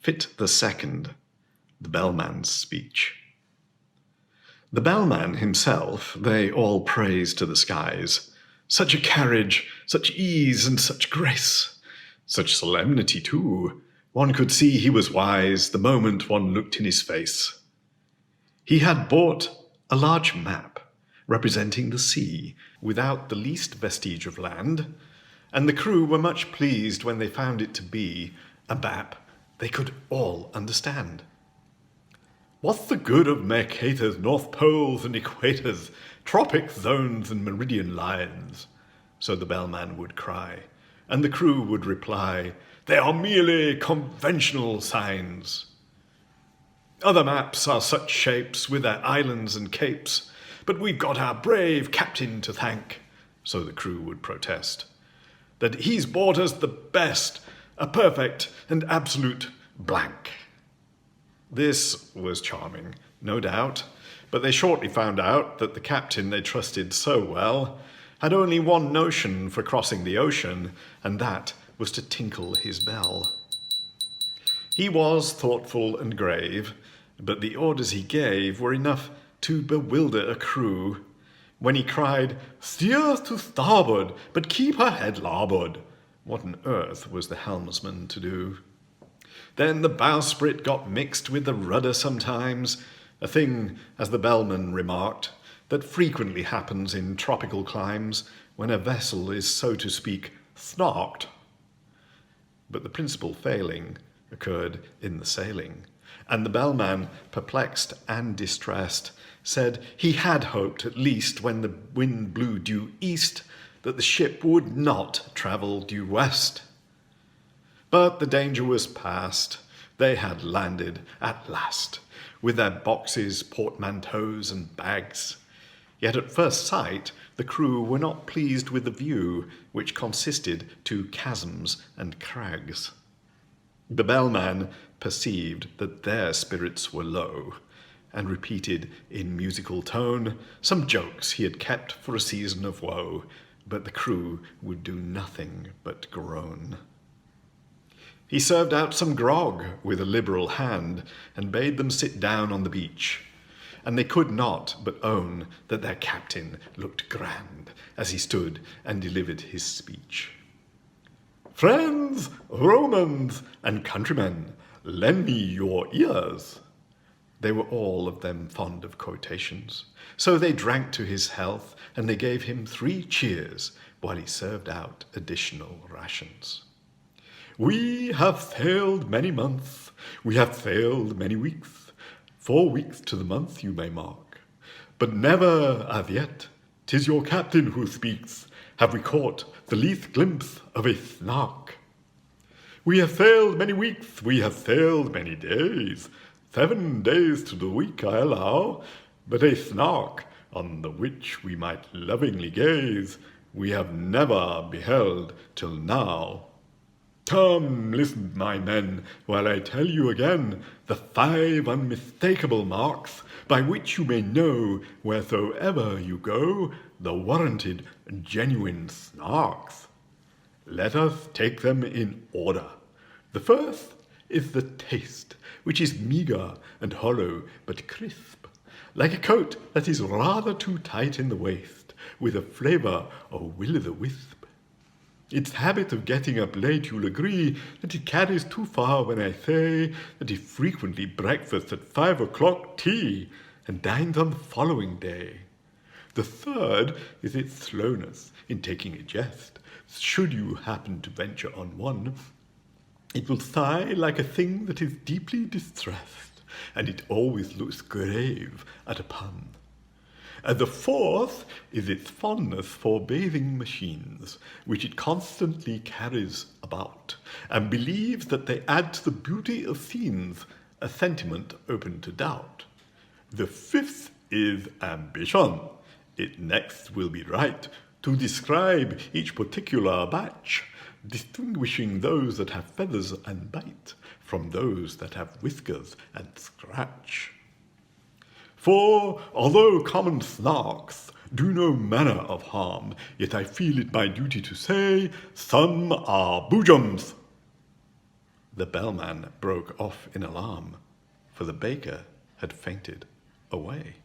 Fit the second, the Bellman's speech. The Bellman himself they all praise to the skies. Such a carriage, such ease and such grace, such solemnity too. One could see he was wise the moment one looked in his face. He had bought a large map representing the sea without the least vestige of land, and the crew were much pleased when they found it to be a map they could all understand. What's the good of Mercator's North Poles and Equators, tropic zones and meridian lines? So the Bellman would cry, and the crew would reply, they are merely conventional signs. Other maps are such shapes with their islands and capes, but we've got our brave captain to thank, so the crew would protest, that he's bought us the best, a perfect and absolute blank. This was charming, no doubt, but they shortly found out that the captain they trusted so well had only one notion for crossing the ocean, and that was to tinkle his bell. He was thoughtful and grave, but the orders he gave were enough to bewilder a crew. When he cried, "Steer to starboard, but keep her head larboard," what on earth was the helmsman to do? Then the bowsprit got mixed with the rudder sometimes, a thing, as the Bellman remarked, that frequently happens in tropical climes when a vessel is, so to speak, snarked. But the principal failing occurred in the sailing, and the Bellman, perplexed and distressed, said he had hoped at least when the wind blew due east that the ship would not travel due west. But the danger was past. They had landed at last, with their boxes, portmanteaus, and bags. Yet at first sight the crew were not pleased with the view, which consisted to chasms and crags. The Bellman perceived that their spirits were low, and repeated in musical tone some jokes he had kept for a season of woe, but the crew would do nothing but groan. He served out some grog with a liberal hand, and bade them sit down on the beach, and they could not but own that their captain looked grand as he stood and delivered his speech. "Friends, Romans, and countrymen, lend me your ears." They were all of them fond of quotations, so they drank to his health, and they gave him 3 cheers while he served out additional rations. "We have sailed many months, we have sailed many weeks, 4 weeks to the month you may mark, but never as yet, 'tis your captain who speaks, have we caught the least glimpse of a Snark. We have sailed many weeks, we have sailed many days, 7 days to the week I allow, but a Snark on the which we might lovingly gaze, we have never beheld till now. Come, listen, my men, while I tell you again the 5 unmistakable marks by which you may know, wheresoever you go, the warranted genuine Snarks. Let us take them in order. The first is the taste, which is meagre and hollow but crisp, like a coat that is rather too tight in the waist, with a flavour of will-o'-the-wisp. Its habit of getting up late, you'll agree that it carries too far when I say that it frequently breakfasts at 5 o'clock tea and dines on the following day. The third is its slowness in taking a jest. Should you happen to venture on one, it will sigh like a thing that is deeply distressed, and it always looks grave at a pun. And the fourth is its fondness for bathing machines, which it constantly carries about, and believes that they add to the beauty of scenes, a sentiment open to doubt. The fifth is ambition. It next will be right to describe each particular batch, distinguishing those that have feathers and bite from those that have whiskers and scratch. For, although common Snarks do no manner of harm, yet I feel it my duty to say, some are boojums. The bellman broke off in alarm, for the baker had fainted away.